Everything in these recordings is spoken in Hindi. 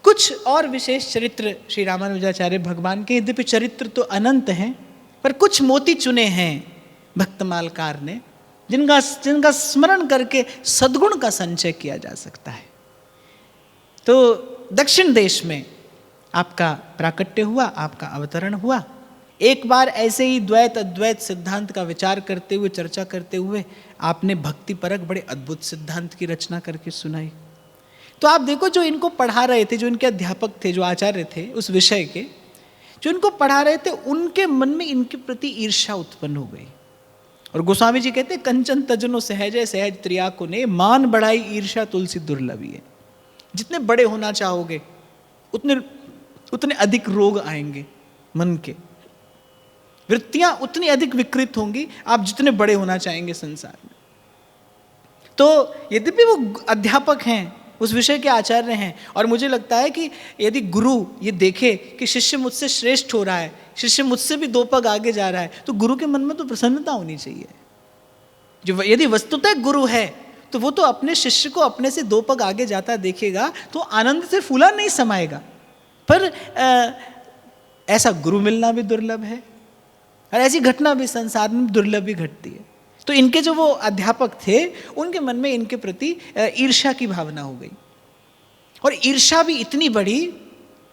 कुछ और विशेष चरित्र श्री रामानुजाचार्य भगवान के, यद्यपि चरित्र तो अनंत हैं, पर कुछ मोती चुने हैं भक्तमालकार ने, जिनका स्मरण करके सद्गुण का संचय किया जा सकता है। तो दक्षिण देश में आपका प्राकट्य हुआ, आपका अवतरण हुआ। एक बार ऐसे ही द्वैत अद्वैत सिद्धांत का विचार करते हुए, चर्चा करते हुए, आपने भक्ति परक बड़े अद्भुत सिद्धांत की रचना करके सुनाई। तो आप देखो, जो इनको पढ़ा रहे थे, जो इनके अध्यापक थे, जो आचार्य थे उस विषय के, जो इनको पढ़ा रहे थे, उनके मन में इनके प्रति ईर्ष्या उत्पन्न हो गई। और गोस्वामी जी कहते, कंचन तजनो सहज सहज त्रियाको ने, मान बढ़ाई ईर्ष्या तुलसी दुर्लभी है। जितने बड़े होना चाहोगे उतने अधिक रोग आएंगे मन के, वृत्तियां उतनी अधिक विकृत होंगी, आप जितने बड़े होना चाहेंगे संसार में। तो यद्यपि वो अध्यापक हैं, उस विषय के आचार्य हैं, और मुझे लगता है कि यदि गुरु ये देखे कि शिष्य मुझसे श्रेष्ठ हो रहा है, शिष्य मुझसे भी 2 पग आगे जा रहा है, तो गुरु के मन में तो प्रसन्नता होनी चाहिए। जो यदि वस्तुतः गुरु है तो वो तो अपने शिष्य को अपने से 2 पग आगे जाता देखेगा तो आनंद से फूला नहीं समाएगा। पर ऐसा गुरु मिलना भी दुर्लभ है, और ऐसी घटना भी संसार में दुर्लभ ही घटती है। तो इनके जो वो अध्यापक थे, उनके मन में इनके प्रति ईर्ष्या की भावना हो गई, और ईर्ष्या भी इतनी बढ़ी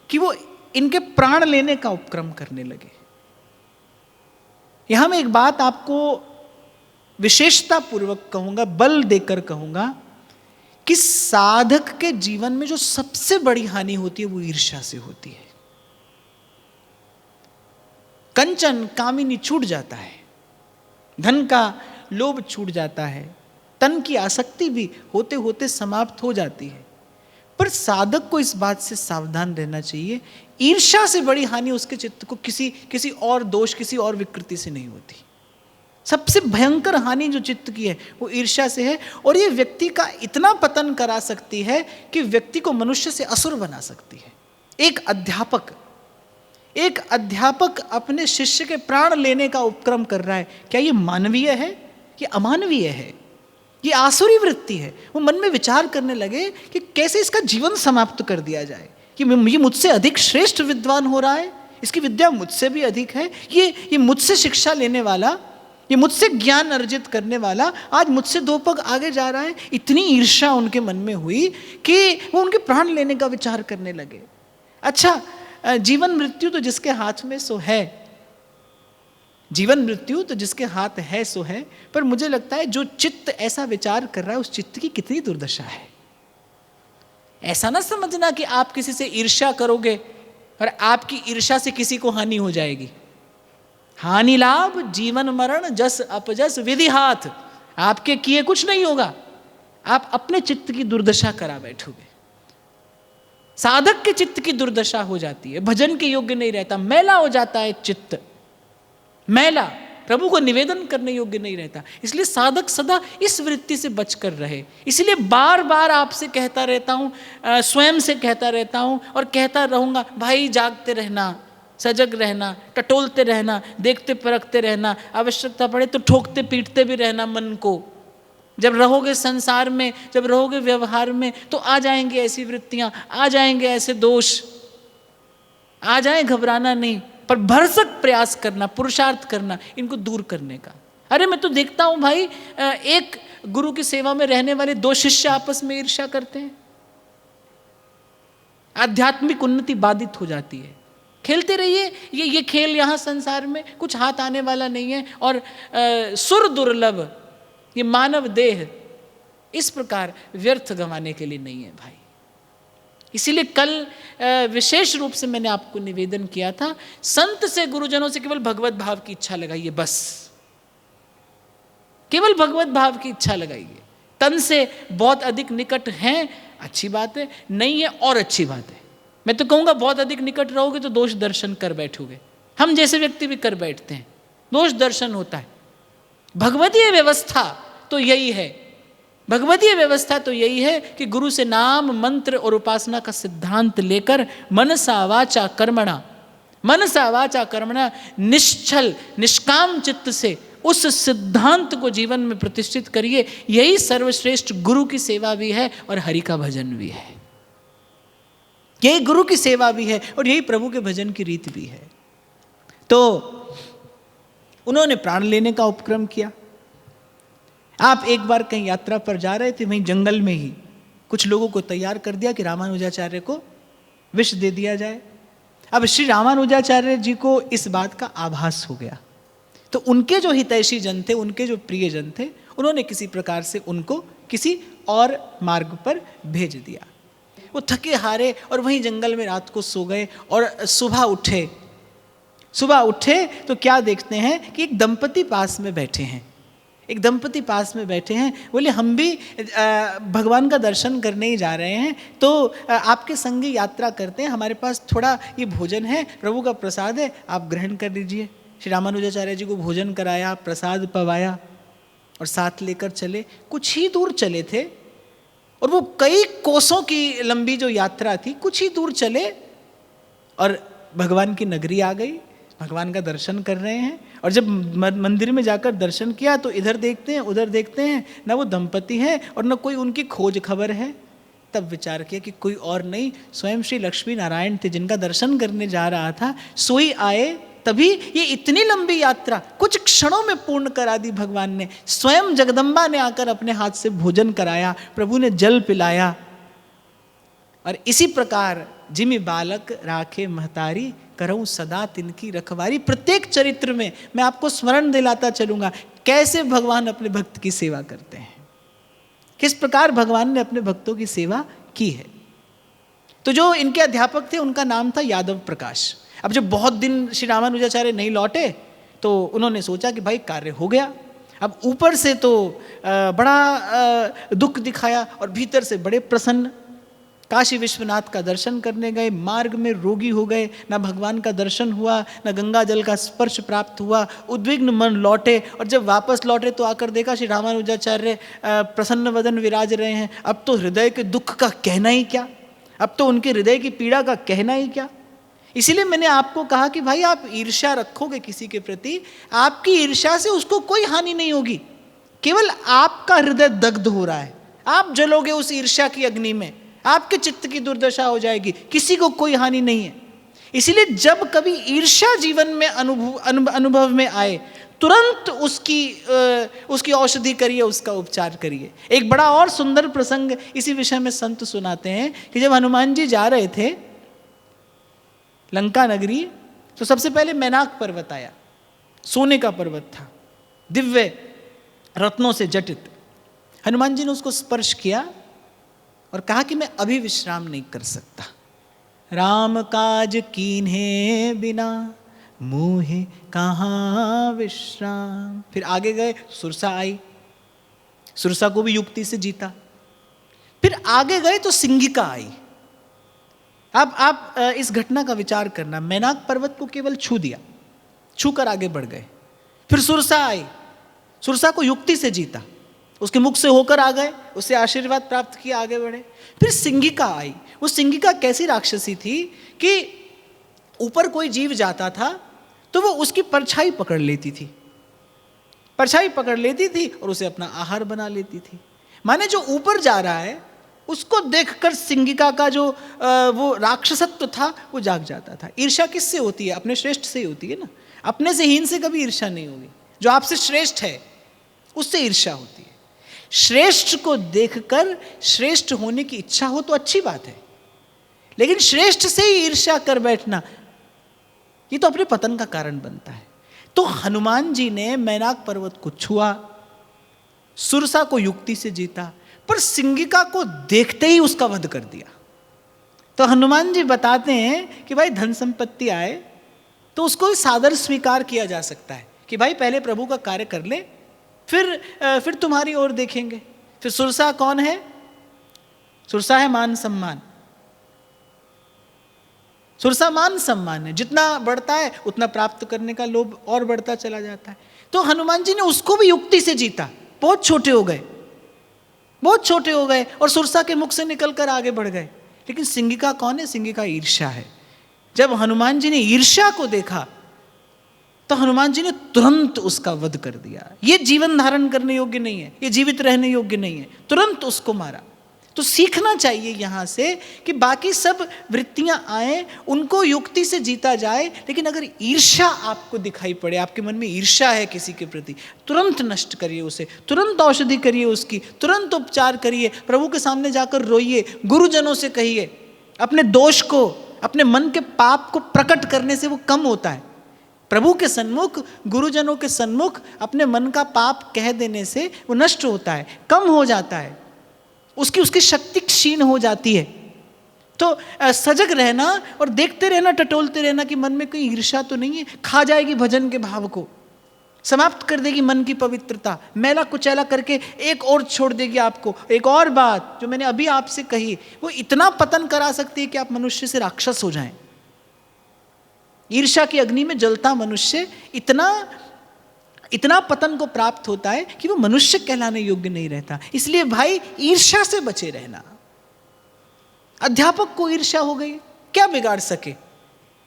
कि वो इनके प्राण लेने का उपक्रम करने लगे। यहां मैं एक बात आपको विशेषता पूर्वक कहूंगा, बल देकर कहूंगा, कि साधक के जीवन में जो सबसे बड़ी हानि होती है वो ईर्ष्या से होती है। कंचन कामिनी छूट जाता है, धन का लोभ छूट जाता है, तन की आसक्ति भी होते होते समाप्त हो जाती है। पर साधक को इस बात से सावधान रहना चाहिए, ईर्ष्या से बड़ी हानि उसके चित्त को किसी और दोष, किसी और विकृति से नहीं होती। सबसे भयंकर हानि जो चित्त की है वो ईर्ष्या से है, और ये व्यक्ति का इतना पतन करा सकती है कि व्यक्ति को मनुष्य से असुर बना सकती है। एक अध्यापक अपने शिष्य के प्राण लेने का उपक्रम कर रहा है, क्या ये मानवीय है? ये अमानवीय है, ये आसुरी वृत्ति है। वो मन में विचार करने लगे कि कैसे इसका जीवन समाप्त कर दिया जाए, कि ये मुझसे अधिक श्रेष्ठ विद्वान हो रहा है, इसकी विद्या मुझसे भी अधिक है, ये मुझसे शिक्षा लेने वाला, ये मुझसे ज्ञान अर्जित करने वाला आज मुझसे 2 पग आगे जा रहा है। इतनी ईर्ष्या उनके मन में हुई कि वो उनके प्राण लेने का विचार करने लगे। अच्छा, जीवन मृत्यु तो जिसके हाथ में सो है, जीवन मृत्यु तो जिसके हाथ है सो है, पर मुझे लगता है जो चित्त ऐसा विचार कर रहा है उस चित्त की कितनी दुर्दशा है। ऐसा ना समझना कि आप किसी से ईर्ष्या करोगे और आपकी ईर्ष्या से किसी को हानि हो जाएगी। हानि लाभ जीवन मरण जस अपजस विधि हाथ, आपके किए कुछ नहीं होगा, आप अपने चित्त की दुर्दशा करा बैठोगे। साधक के चित्त की दुर्दशा हो जाती है, भजन के योग्य नहीं रहता, मैला हो जाता है चित्त, मैला, प्रभु को निवेदन करने योग्य नहीं रहता। इसलिए साधक सदा इस वृत्ति से बचकर रहे। इसलिए बार बार आपसे कहता रहता हूँ, स्वयं से कहता रहता हूँ और कहता रहूँगा, भाई जागते रहना, सजग रहना, टटोलते रहना, देखते परखते रहना, आवश्यकता पड़े तो ठोकते पीटते भी रहना मन को। जब रहोगे संसार में, जब रहोगे व्यवहार में, तो आ जाएंगे ऐसी वृत्तियां, आ जाएंगे ऐसे दोष, आ जाए, घबराना नहीं, पर भरसक प्रयास करना, पुरुषार्थ करना इनको दूर करने का। अरे मैं तो देखता हूं भाई, एक गुरु की सेवा में रहने वाले 2 शिष्य आपस में ईर्ष्या करते हैं, आध्यात्मिक उन्नति बाधित हो जाती है। खेलते रहिए, ये खेल यहाँ संसार में कुछ हाथ आने वाला नहीं है। और सुर दुर्लभ, ये मानव देह इस प्रकार व्यर्थ गंवाने के लिए नहीं है भाई। इसीलिए कल विशेष रूप से मैंने आपको निवेदन किया था, संत से, गुरुजनों से केवल भगवत भाव की इच्छा लगाइए, बस केवल भगवत भाव की इच्छा लगाइए। तन से बहुत अधिक निकट हैं, अच्छी बात है, नहीं है और अच्छी बात है। मैं तो कहूँगा बहुत अधिक निकट रहोगे तो दोष दर्शन कर बैठोगे, हम जैसे व्यक्ति भी कर बैठते हैं, दोष दर्शन होता है। भगवतीय व्यवस्था तो यही है, भगवतीय व्यवस्था तो यही है कि गुरु से नाम मंत्र और उपासना का सिद्धांत लेकर मनसा वाचा कर्मणा निश्चल निष्काम चित्त से उस सिद्धांत को जीवन में प्रतिष्ठित करिए। यही सर्वश्रेष्ठ गुरु की सेवा भी है और हरि का भजन भी है। यही गुरु की सेवा भी है और यही प्रभु के भजन की रीत भी है। तो उन्होंने प्राण लेने का उपक्रम किया। आप एक बार कहीं यात्रा पर जा रहे थे, वहीं जंगल में ही कुछ लोगों को तैयार कर दिया कि रामानुजाचार्य को विष दे दिया जाए। अब श्री रामानुजाचार्य जी को इस बात का आभास हो गया, तो उनके जो हितैषी जन थे, उनके जो प्रियजन थे, उन्होंने किसी प्रकार से उनको किसी और मार्ग पर भेज दिया। वो थके हारे और वहीं जंगल में रात को सो गए और सुबह उठे तो क्या देखते हैं कि एक दंपति पास में बैठे हैं। बोले हम भी भगवान का दर्शन करने ही जा रहे हैं, तो आपके संग ही यात्रा करते हैं, हमारे पास थोड़ा ये भोजन है, प्रभु का प्रसाद है, आप ग्रहण कर लीजिए। श्री रामानुजाचार्य जी को भोजन कराया, प्रसाद पवाया और साथ लेकर चले। कुछ ही दूर चले थे और वो कई कोसों की लंबी जो यात्रा थी, कुछ ही दूर चले और भगवान की नगरी आ गई। भगवान का दर्शन कर रहे हैं और जब मंदिर में जाकर दर्शन किया तो इधर देखते हैं उधर देखते हैं, ना वो दंपति है और ना कोई उनकी खोज खबर है। तब विचार किया कि कोई और नहीं, स्वयं श्री लक्ष्मी नारायण थे जिनका दर्शन करने जा रहा था, सोई आए। तभी ये इतनी लंबी यात्रा कुछ क्षणों में पूर्ण करा दी भगवान ने। स्वयं जगदम्बा ने आकर अपने हाथ से भोजन कराया, प्रभु ने जल पिलाया। और इसी प्रकार जिमि बालक राखे महतारी, करऊं सदा तिनकी रखवारी। प्रत्येक चरित्र में मैं आपको स्मरण दिलाता चलूंगा कैसे भगवान अपने भक्त की सेवा करते हैं, किस प्रकार भगवान ने अपने भक्तों की सेवा की है। तो जो इनके अध्यापक थे उनका नाम था यादव प्रकाश। अब जब बहुत दिन श्री रामानुजाचार्य नहीं लौटे तो उन्होंने सोचा कि भाई कार्य हो गया। अब ऊपर से तो बड़ा दुख दिखाया और भीतर से बड़े प्रसन्न। काशी विश्वनाथ का दर्शन करने गए, मार्ग में रोगी हो गए, ना भगवान का दर्शन हुआ, ना गंगा जल का स्पर्श प्राप्त हुआ, उद्विग्न मन लौटे। और जब वापस लौटे तो आकर देखा श्री रामानुजाचार्य प्रसन्न वदन विराज रहे हैं। अब तो हृदय के दुख का कहना ही क्या, अब तो उनके हृदय की पीड़ा का कहना ही क्या। इसीलिए मैंने आपको कहा कि भाई आप ईर्ष्या रखोगे किसी के प्रति, आपकी ईर्ष्या से उसको कोई हानि नहीं होगी, केवल आपका हृदय दग्ध हो रहा है, आप जलोगे उस ईर्ष्या की अग्नि में, आपके चित्त की दुर्दशा हो जाएगी, किसी को कोई हानि नहीं है। इसीलिए जब कभी ईर्ष्या जीवन में अनुभव में आए, तुरंत उसकी औषधि करिए, उसका उपचार करिए। एक बड़ा और सुंदर प्रसंग इसी विषय में संत सुनाते हैं कि जब हनुमान जी जा रहे थे लंका नगरी, तो सबसे पहले मैनाक पर्वत आया। सोने का पर्वत था, दिव्य रत्नों से जटित। हनुमान जी ने उसको स्पर्श किया और कहा कि मैं अभी विश्राम नहीं कर सकता। राम काज कीन्हे बिना मोहे कहाँ विश्राम। फिर आगे गए, सुरसा आई, सुरसा को भी युक्ति से जीता। फिर आगे गए तो सिंगिका आई। अब आप इस घटना का विचार करना, मैनाक पर्वत को केवल छू दिया, छू कर आगे बढ़ गए। फिर सुरसा आई, सुरसा को युक्ति से जीता, उसके मुख से होकर आ गए, उससे आशीर्वाद प्राप्त किया, आगे बढ़े। फिर सिंगिका आई। वो सिंगिका कैसी राक्षसी थी कि ऊपर कोई जीव जाता था तो वो उसकी परछाई पकड़ लेती थी, परछाई पकड़ लेती थी और उसे अपना आहार बना लेती थी। माने जो ऊपर जा रहा है उसको देखकर सिंगिका का जो वो राक्षसत्व था वो जाग जाता था। ईर्ष्या किससे होती है? अपने श्रेष्ठ से ही होती है ना। अपने से हीन से कभी ईर्ष्या नहीं होगी। जो आपसे श्रेष्ठ है उससे ईर्ष्या होती है। श्रेष्ठ को देखकर श्रेष्ठ होने की इच्छा हो तो अच्छी बात है, लेकिन श्रेष्ठ से ही ईर्ष्या कर बैठना ये तो अपने पतन का कारण बनता है। तो हनुमान जी ने मैनाक पर्वत को छुआ, सुरसा को युक्ति से जीता, पर सिंगिका को देखते ही उसका वध कर दिया। तो हनुमान जी बताते हैं कि भाई धन संपत्ति आए तो उसको सादर स्वीकार किया जा सकता है कि भाई पहले प्रभु का कार्य कर ले, फिर तुम्हारी ओर देखेंगे। फिर सुरसा कौन है? सुरसा है मान सम्मान। सुरसा मान सम्मान है, जितना बढ़ता है उतना प्राप्त करने का लोभ और बढ़ता चला जाता है। तो हनुमान जी ने उसको भी युक्ति से जीता। बहुत छोटे हो गए, बहुत छोटे हो गए और सुरसा के मुख से निकलकर आगे बढ़ गए। लेकिन सिंगिका कौन है? सिंगिका ईर्ष्या है। जब हनुमान जी ने ईर्ष्या को देखा तो हनुमान जी ने तुरंत उसका वध कर दिया। ये जीवन धारण करने योग्य नहीं है, ये जीवित रहने योग्य नहीं है, तुरंत उसको मारा। तो सीखना चाहिए यहाँ से कि बाकी सब वृत्तियाँ आए, उनको युक्ति से जीता जाए, लेकिन अगर ईर्ष्या आपको दिखाई पड़े, आपके मन में ईर्ष्या है किसी के प्रति, तुरंत नष्ट करिए उसे, तुरंत औषधि करिए उसकी, तुरंत उपचार करिए, प्रभु के सामने जाकर रोइए, गुरुजनों से कहिए। अपने दोष को, अपने मन के पाप को प्रकट करने से वो कम होता है। प्रभु के सन्मुख, गुरुजनों के सन्मुख अपने मन का पाप कह देने से वो नष्ट होता है, कम हो जाता है, उसकी शक्ति क्षीण हो जाती है। तो सजग रहना और देखते रहना, टटोलते रहना कि मन में कोई ईर्ष्या तो नहीं है। खा जाएगी भजन के भाव को, समाप्त कर देगी मन की पवित्रता, मैला कुचैला करके एक और छोड़ देगी आपको। एक और बात जो मैंने अभी आपसे कही, वो इतना पतन करा सकती है कि आप मनुष्य से राक्षस हो जाएं। ईर्ष्या की अग्नि में जलता मनुष्य इतना पतन को प्राप्त होता है कि वो मनुष्य कहलाने योग्य नहीं रहता। इसलिए भाई ईर्ष्या से बचे रहना। अध्यापक को ईर्ष्या हो गई, क्या बिगाड़ सके?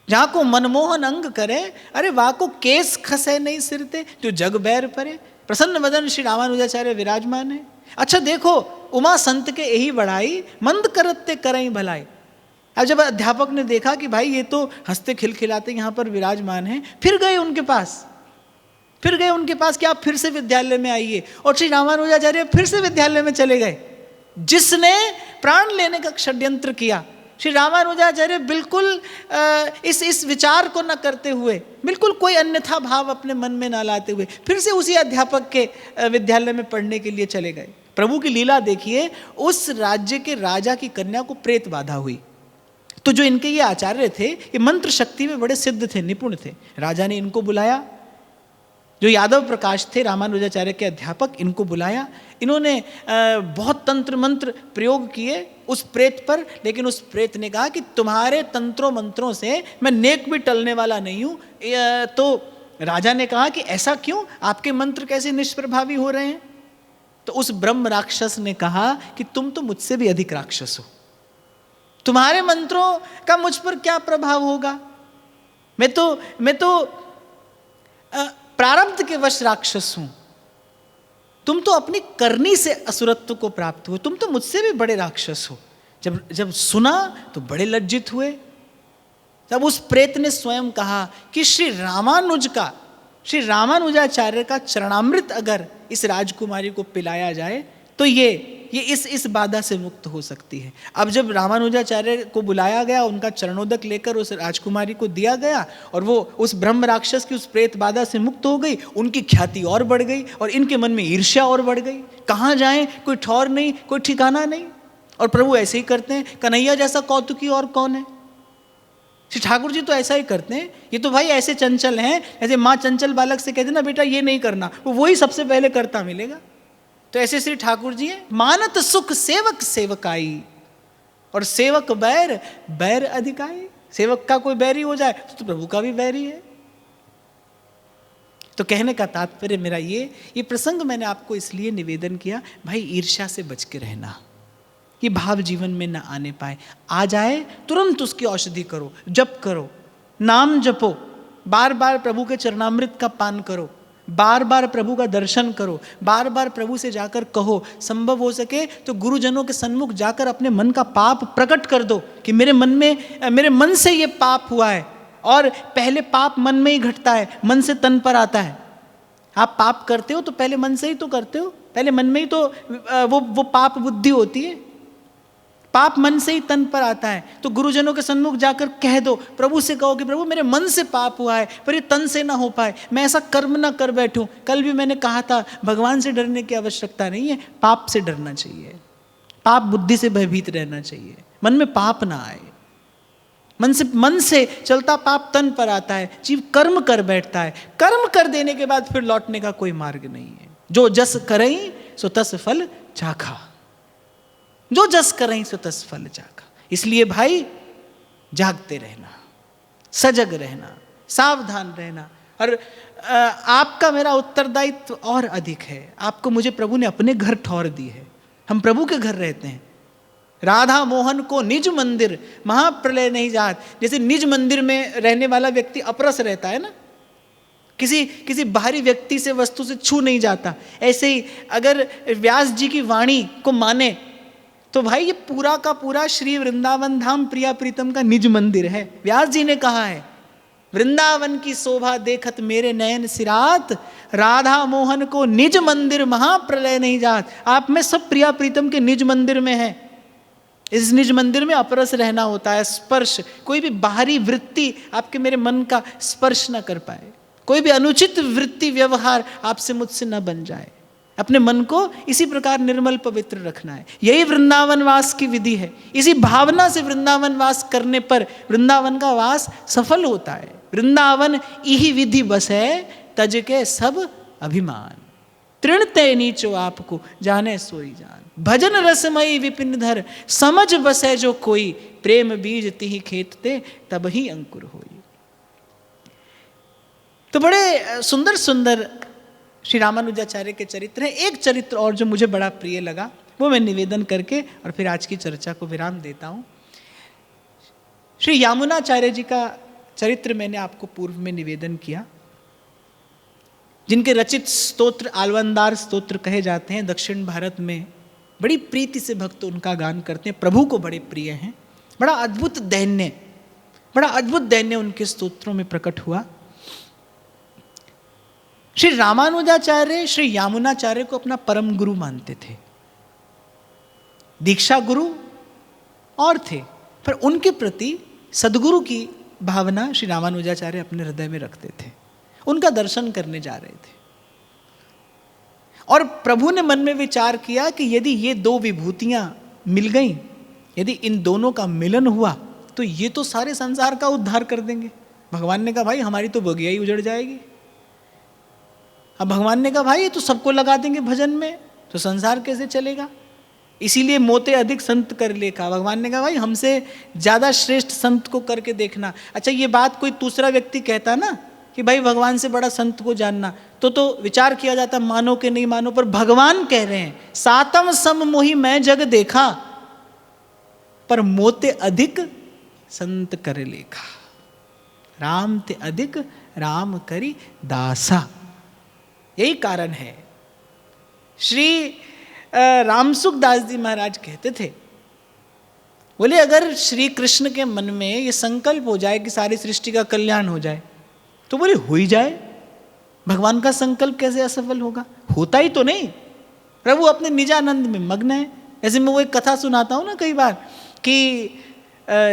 जहाँ को मनमोहन अंग करे, अरे वाह को केस खसे नहीं सिरते, जो जग बैर परे। प्रसन्न वदन श्री रामानुजाचार्य विराजमान है। अच्छा देखो, उमा संत के यही बढ़ाई, मंद करते करई भलाई। अब जब अध्यापक ने देखा कि भाई ये तो हंसते खिलखिलाते यहाँ पर विराजमान है, फिर गए उनके पास कि आप फिर से विद्यालय में आइए। और श्री रामानुजाचार्य फिर से विद्यालय में चले गए। जिसने प्राण लेने का षड्यंत्र किया, श्री रामानुजाचार्य बिल्कुल इस विचार को न करते हुए, बिल्कुल कोई अन्यथा भाव अपने मन में न लाते हुए, फिर से उसी अध्यापक के विद्यालय में पढ़ने के लिए चले गए। प्रभु की लीला देखिए, उस राज्य के राजा की कन्या को प्रेत बाधा हुई। तो जो इनके ये आचार्य थे, ये मंत्र शक्ति में बड़े सिद्ध थे, निपुण थे। राजा ने इनको बुलाया, जो यादव प्रकाश थे रामानुजाचार्य के अध्यापक, इनको बुलाया। इन्होंने बहुत तंत्र मंत्र प्रयोग किए उस प्रेत पर, लेकिन उस प्रेत ने कहा कि तुम्हारे तंत्रों मंत्रों से मैं नेक भी टलने वाला नहीं हूँ। तो राजा ने कहा कि ऐसा क्यों, आपके मंत्र कैसे निष्प्रभावी हो रहे हैं? तो उस ब्रह्म राक्षस ने कहा कि तुम तो मुझसे भी अधिक राक्षस हो, तुम्हारे मंत्रों का मुझ पर क्या प्रभाव होगा? मैं तो प्रारब्ध के वश राक्षस हूं, तुम तो अपनी करनी से असुरत्व को प्राप्त हुए, तुम तो मुझसे भी बड़े राक्षस हो। जब सुना तो बड़े लज्जित हुए। तब उस प्रेत ने स्वयं कहा कि श्री रामानुजाचार्य का चरणामृत अगर इस राजकुमारी को पिलाया जाए तो ये इस बाधा से मुक्त हो सकती है। अब जब रामानुजाचार्य को बुलाया गया, उनका चरणोदक लेकर उस राजकुमारी को दिया गया और वो उस ब्रह्म राक्षस की उस प्रेत बाधा से मुक्त हो गई, उनकी ख्याति और बढ़ गई और इनके मन में ईर्ष्या और बढ़ गई। कहाँ जाएं, कोई ठौर नहीं, कोई ठिकाना नहीं। और प्रभु ऐसे ही करते हैं। कन्हैया जैसा कौतुकी और कौन है? श्री ठाकुर जी तो ऐसा ही करते हैं। ये तो भाई ऐसे चंचल हैं, ऐसे माँ चंचल बालक से कहते ना बेटा ये नहीं करना, वो वही सबसे पहले करता मिलेगा। तो ऐसे श्री ठाकुर जी हैं। मानत सुख सेवक सेवकाई, और सेवक बैर बैर अधिकाई। सेवक का कोई बैरी हो जाए तो प्रभु का भी बैरी है। तो कहने का तात्पर्य मेरा ये प्रसंग मैंने आपको इसलिए निवेदन किया, भाई ईर्ष्या से बच के रहना, ये भाव जीवन में न आने पाए। आ जाए तुरंत उसकी औषधि करो, जप करो, नाम जपो, बार बार प्रभु के चरणामृत का पान करो, बार बार प्रभु का दर्शन करो, बार बार प्रभु से जाकर कहो, संभव हो सके तो गुरुजनों के सन्मुख जाकर अपने मन का पाप प्रकट कर दो कि मेरे मन से ये पाप हुआ है। और पहले पाप मन में ही घटता है, मन से तन पर आता है। आप पाप करते हो तो पहले मन से ही तो करते हो, पहले मन में ही तो वो पाप बुद्धि होती है। पाप मन से ही तन पर आता है। तो गुरुजनों के सन्मुख जाकर कह दो, प्रभु से कहो कि प्रभु मेरे मन से पाप हुआ है पर ये तन से ना हो पाए, मैं ऐसा कर्म ना कर बैठूं। कल भी मैंने कहा था भगवान से डरने की आवश्यकता नहीं है, पाप से डरना चाहिए, पाप बुद्धि से भयभीत रहना चाहिए, मन में पाप ना आए। मन से चलता पाप तन पर आता है, जीव कर्म कर बैठता है, कर्म कर देने के बाद फिर लौटने का कोई मार्ग नहीं है। जो जस करई सो तस फल चाखा, जो जस करें सो तस फल चाखा। इसलिए भाई जागते रहना, सजग रहना, सावधान रहना। और आपका मेरा उत्तरदायित्व और अधिक है। आपको मुझे प्रभु ने अपने घर ठौर दी है, हम प्रभु के घर रहते हैं। राधा मोहन को निज मंदिर महाप्रलय नहीं जात। जैसे निज मंदिर में रहने वाला व्यक्ति अपरस रहता है ना, किसी बाहरी व्यक्ति से वस्तु से छू नहीं जाता, ऐसे ही अगर व्यास जी की वाणी को माने तो भाई ये पूरा का पूरा श्री वृंदावन धाम प्रिया प्रीतम का निज मंदिर है। व्यास जी ने कहा है, वृंदावन की शोभा देखत मेरे नयन सिरात, राधा मोहन को निज मंदिर महाप्रलय नहीं जात। आप में सब प्रिया प्रीतम के निज मंदिर में है। इस निज मंदिर में अपरस रहना होता है, स्पर्श, कोई भी बाहरी वृत्ति आपके मेरे मन का स्पर्श न कर पाए, कोई भी अनुचित वृत्ति व्यवहार आपसे मुझसे न बन जाए। अपने मन को इसी प्रकार निर्मल पवित्र रखना है। यही वृंदावन वास की विधि है। इसी भावना से वृंदावन वास करने पर वृंदावन का वास सफल होता है। वृंदावन यही विधि बस है, तज के सब अभिमान, तृण ते नीचो आपको जाने सोई जान, भजन रसमयी विपिन धर, समझ बसे जो कोई, प्रेम बीज तिहि खेतते तब ही अंकुर होई। तो बड़े सुंदर सुंदर श्री रामानुजाचार्य के चरित्र हैं। एक चरित्र और जो मुझे बड़ा प्रिय लगा वो मैं निवेदन करके और फिर आज की चर्चा को विराम देता हूँ। श्री यामुनाचार्य जी का चरित्र मैंने आपको पूर्व में निवेदन किया, जिनके रचित स्तोत्र आलवंदार स्तोत्र कहे जाते हैं। दक्षिण भारत में बड़ी प्रीति से भक्त उनका गान करते हैं, प्रभु को बड़े प्रिय हैं। बड़ा अद्भुत दैन्य उनके स्तोत्रों में प्रकट हुआ। श्री रामानुजाचार्य श्री यामुनाचार्य को अपना परम गुरु मानते थे, दीक्षा गुरु और थे, पर उनके प्रति सदगुरु की भावना श्री रामानुजाचार्य अपने हृदय में रखते थे। उनका दर्शन करने जा रहे थे और प्रभु ने मन में विचार किया कि यदि ये दो विभूतियां मिल गईं, यदि इन दोनों का मिलन हुआ तो ये तो सारे संसार का उद्धार कर देंगे। भगवान ने कहा भाई हमारी तो बगिया ही उजड़ जाएगी। अब भगवान ने कहा भाई ये तो सबको लगा देंगे भजन में, तो संसार कैसे चलेगा। इसीलिए मोते अधिक संत कर लेखा। भगवान ने कहा भाई हमसे ज़्यादा श्रेष्ठ संत को करके देखना। अच्छा ये बात कोई दूसरा व्यक्ति कहता ना कि भाई भगवान से बड़ा संत को जानना, तो विचार किया जाता मानो कि नहीं मानो, पर भगवान कह रहे हैं सातम सम मोहि मैं जग देखा, पर मोते अधिक संत कर लेखा, राम ते अधिक राम करी दासा। यही कारण है। श्री रामसुख दास जी महाराज कहते थे, बोले अगर श्री कृष्ण के मन में ये संकल्प हो जाए कि सारी सृष्टि का कल्याण हो जाए तो बोले हो ही जाए, भगवान का संकल्प कैसे असफल होगा। होता ही तो नहीं, प्रभु अपने निजानंद में मग्न है। ऐसे मैं वो एक कथा सुनाता हूँ ना कई बार कि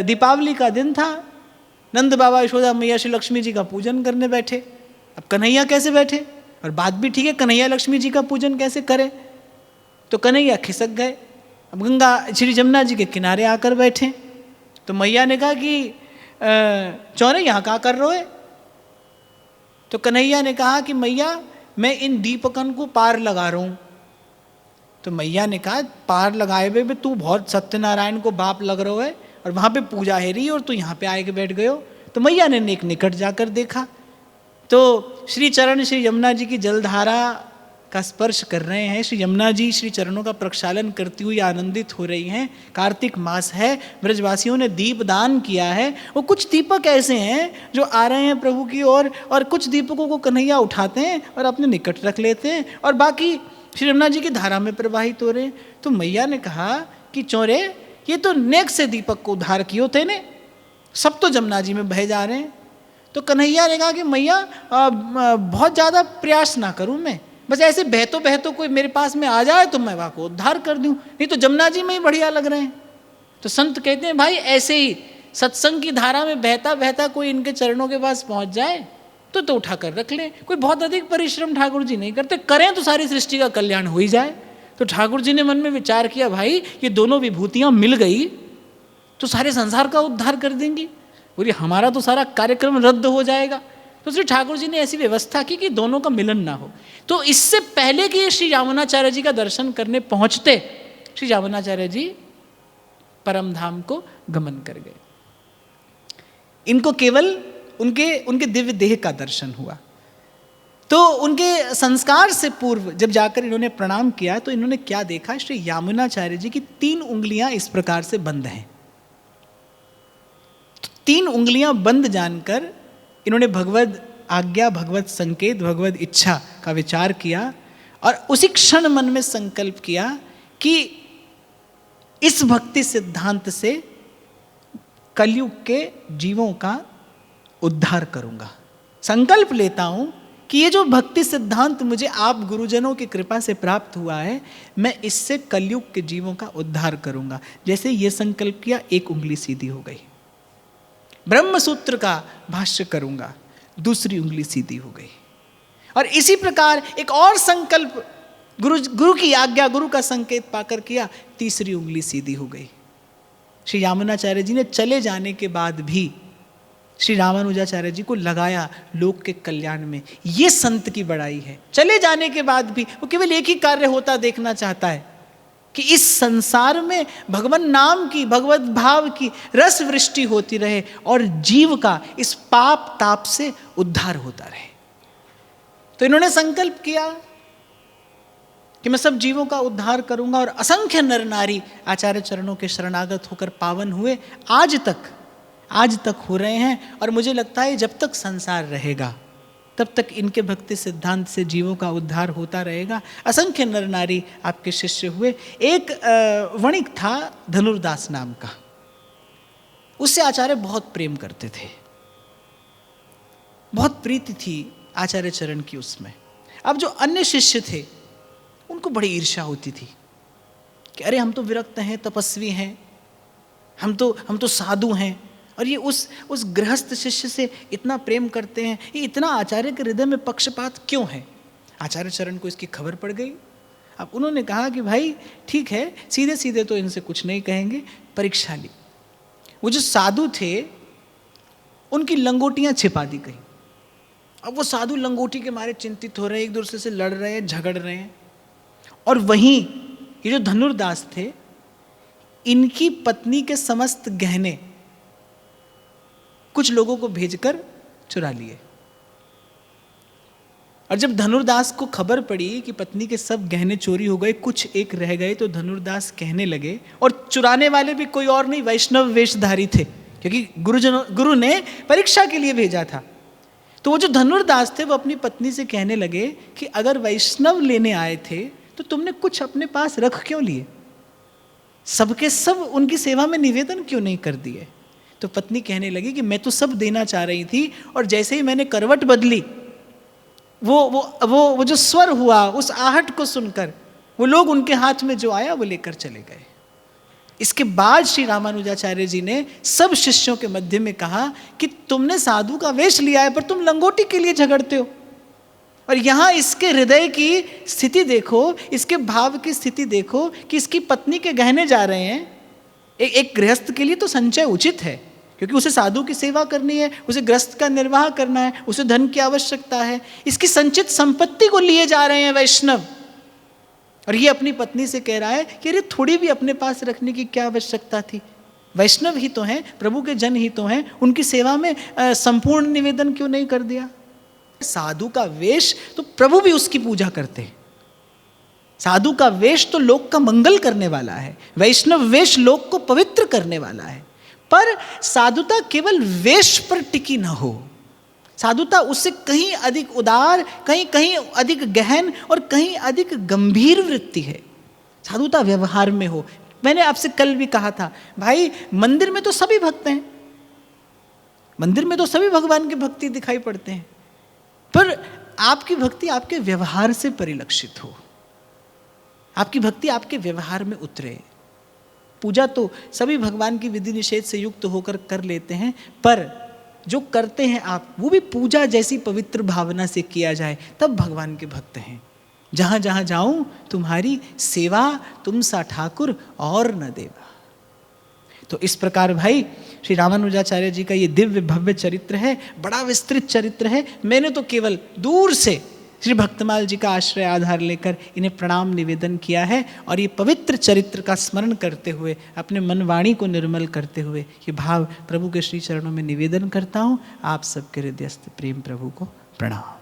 दीपावली का दिन था, नंद बाबा यशोदा मैया श्री लक्ष्मी जी का पूजन करने बैठे। अब कन्हैया कैसे बैठे, और बात भी ठीक है, कन्हैया लक्ष्मी जी का पूजन कैसे करें, तो कन्हैया खिसक गए। अब गंगा श्री जमुना जी के किनारे आकर बैठे तो मैया ने कहा कि चौरे यहाँ क्या कर रहे हो। तो कन्हैया ने कहा कि मैया मैं इन दीपकन को पार लगा रहा हूँ। तो मैया ने कहा पार लगाए हुए भी तू बहुत सत्यनारायण को बाप लग रहा है और वहाँ पे पूजा है रही और तू यहाँ पे आए के बैठ गए हो। तो मैया ने एक निकट जाकर देखा तो श्री चरण श्री यमुना जी की जलधारा का स्पर्श कर रहे हैं। श्री यमुना जी श्री चरणों का प्रक्षालन करती हुई आनंदित हो रही हैं। कार्तिक मास है, ब्रजवासियों ने दीप दान किया है। वो कुछ दीपक ऐसे हैं जो आ रहे हैं प्रभु की ओर, और कुछ दीपकों को कन्हैया उठाते हैं और अपने निकट रख लेते हैं और बाकी श्री यमुना जी की धारा में प्रवाहित हो रहे हैं। तो मैया ने कहा कि चौरे ये तो नेक से दीपक को उद्धार किए थे ने, सब तो जमुना जी में बह जा रहे हैं। तो कन्हैया ने कहा कि मैया बहुत ज़्यादा प्रयास ना करूं मैं, बस ऐसे बहतो कोई मेरे पास में आ जाए तो मैं वहाँ को उद्धार कर दूं, नहीं तो जमुना जी में ही बढ़िया लग रहे हैं। तो संत कहते हैं भाई ऐसे ही सत्संग की धारा में बहता बहता कोई इनके चरणों के पास पहुँच जाए तो उठा कर रख लें। कोई बहुत अधिक परिश्रम ठाकुर जी नहीं करते, करें तो सारी सृष्टि का कल्याण हो ही जाए। तो ठाकुर जी ने मन में विचार किया भाई ये दोनों विभूतियाँ मिल गई तो सारे संसार का उद्धार कर देंगी, बोलिए हमारा तो सारा कार्यक्रम रद्द हो जाएगा। तो श्री ठाकुर जी ने ऐसी व्यवस्था की कि दोनों का मिलन ना हो। तो इससे पहले कि श्री यामुनाचार्य जी का दर्शन करने पहुंचते, श्री यामुनाचार्य जी परम धाम को गमन कर गए। इनको केवल उनके दिव्य देह का दर्शन हुआ। तो उनके संस्कार से पूर्व जब जाकर इन्होंने प्रणाम किया तो इन्होंने क्या देखा, श्री यामुनाचार्य जी की 3 उंगलियां इस प्रकार से बंद हैं। 3 उंगलियां बंद जानकर इन्होंने भगवद आज्ञा, भगवत संकेत, भगवत इच्छा का विचार किया और उसी क्षण मन में संकल्प किया कि इस भक्ति सिद्धांत से कलयुग के जीवों का उद्धार करूंगा। संकल्प लेता हूं कि ये जो भक्ति सिद्धांत मुझे आप गुरुजनों की कृपा से प्राप्त हुआ है, मैं इससे कलयुग के जीवों का उद्धार करूंगा। जैसे ये संकल्प किया, एक उंगली सीधी हो गई। ब्रह्म सूत्र का भाष्य करूंगा, दूसरी उंगली सीधी हो गई। और इसी प्रकार एक और संकल्प गुरु की आज्ञा, गुरु का संकेत पाकर किया, तीसरी उंगली सीधी हो गई। श्री यामुनाचार्य जी ने चले जाने के बाद भी श्री रामानुजाचार्य जी को लगाया लोक के कल्याण में। ये संत की बड़ाई है। चले जाने के बाद भी वो केवल एक ही कार्य होता देखना चाहता है कि इस संसार में भगवान नाम की, भगवत भाव की रस वृष्टि होती रहे और जीव का इस पाप ताप से उद्धार होता रहे। तो इन्होंने संकल्प किया कि मैं सब जीवों का उद्धार करूंगा, और असंख्य नर नारी आचार्य चरणों के शरणागत होकर पावन हुए, आज तक हो रहे हैं। और मुझे लगता है जब तक संसार रहेगा तब तक इनके भक्ति सिद्धांत से जीवों का उद्धार होता रहेगा। असंख्य नर नारी आपके शिष्य हुए। एक वणिक था धनुर्दास नाम का, उससे आचार्य बहुत प्रेम करते थे, बहुत प्रीति थी आचार्य चरण की उसमें। अब जो अन्य शिष्य थे उनको बड़ी ईर्ष्या होती थी कि अरे हम तो विरक्त हैं, तपस्वी हैं, हम तो साधु हैं, और ये उस गृहस्थ शिष्य से इतना प्रेम करते हैं, ये इतना आचार्य के हृदय में पक्षपात क्यों है। आचार्य चरण को इसकी खबर पड़ गई। अब उन्होंने कहा कि भाई ठीक है, सीधे सीधे तो इनसे कुछ नहीं कहेंगे, परीक्षा ली। वो जो साधु थे उनकी लंगोटियां छिपा दी गई। अब वो साधु लंगोटी के मारे चिंतित हो रहे हैं, एक दूसरे से लड़ रहे हैं, झगड़ रहे हैं। और वहीं ये जो धनुर्दास थे, इनकी पत्नी के समस्त गहने कुछ लोगों को भेजकर चुरा लिए। और जब धनुर्दास को खबर पड़ी कि पत्नी के सब गहने चोरी हो गए, कुछ एक रह गए, तो धनुर्दास कहने लगे, और चुराने वाले भी कोई और नहीं, वैष्णव वेशधारी थे, क्योंकि गुरु ने परीक्षा के लिए भेजा था। तो वो जो धनुर्दास थे वो अपनी पत्नी से कहने लगे कि अगर वैष्णव लेने आए थे तो तुमने कुछ अपने पास रख क्यों लिए, सबके सब उनकी सेवा में निवेदन क्यों नहीं कर दिए। तो पत्नी कहने लगी कि मैं तो सब देना चाह रही थी, और जैसे ही मैंने करवट बदली, वो जो स्वर हुआ, उस आहट को सुनकर वो लोग उनके हाथ में जो आया वो लेकर चले गए। इसके बाद श्री रामानुजाचार्य जी ने सब शिष्यों के मध्य में कहा कि तुमने साधु का वेश लिया है पर तुम लंगोटी के लिए झगड़ते हो। और यहाँ इसके हृदय की स्थिति देखो, इसके भाव की स्थिति देखो कि इसकी पत्नी के गहने जा रहे हैं। एक गृहस्थ के लिए तो संचय उचित है, क्योंकि उसे साधु की सेवा करनी है, उसे गृहस्थ का निर्वाह करना है, उसे धन की आवश्यकता है। इसकी संचित संपत्ति को लिए जा रहे हैं वैष्णव, और ये अपनी पत्नी से कह रहा है कि अरे थोड़ी भी अपने पास रखने की क्या आवश्यकता थी, वैष्णव ही तो हैं, प्रभु के जन ही तो हैं, उनकी सेवा में संपूर्ण निवेदन क्यों नहीं कर दिया। साधु का वेश तो प्रभु भी उसकी पूजा करते हैं। साधु का वेश तो लोक का मंगल करने वाला है, वैष्णव वेश लोक को पवित्र करने वाला है। पर साधुता केवल वेश पर टिकी न हो, साधुता उससे कहीं अधिक उदार, कहीं अधिक गहन और कहीं अधिक गंभीर वृत्ति है। साधुता व्यवहार में हो। मैंने आपसे कल भी कहा था, भाई मंदिर में तो सभी भक्त हैं, मंदिर में तो सभी भगवान की भक्ति दिखाई पड़ते हैं, पर आपकी भक्ति आपके व्यवहार से परिलक्षित हो, आपकी भक्ति आपके व्यवहार में उतरे। पूजा तो सभी भगवान की विधि निषेध से युक्त होकर कर लेते हैं, पर जो करते हैं आप वो भी पूजा जैसी पवित्र भावना से किया जाए, तब भगवान के भक्त हैं। जहाँ जहाँ जाऊँ तुम्हारी सेवा, तुम सा ठाकुर और न देवा। तो इस प्रकार भाई श्री रामानुजाचार्य जी का ये दिव्य भव्य चरित्र है, बड़ा विस्तृत चरित्र है। मैंने तो केवल दूर से श्री भक्तमाल जी का आश्रय आधार लेकर इन्हें प्रणाम निवेदन किया है, और ये पवित्र चरित्र का स्मरण करते हुए, अपने मन वाणी को निर्मल करते हुए ये भाव प्रभु के श्री चरणों में निवेदन करता हूँ। आप सबके हृदयस्थ प्रेम प्रभु को प्रणाम।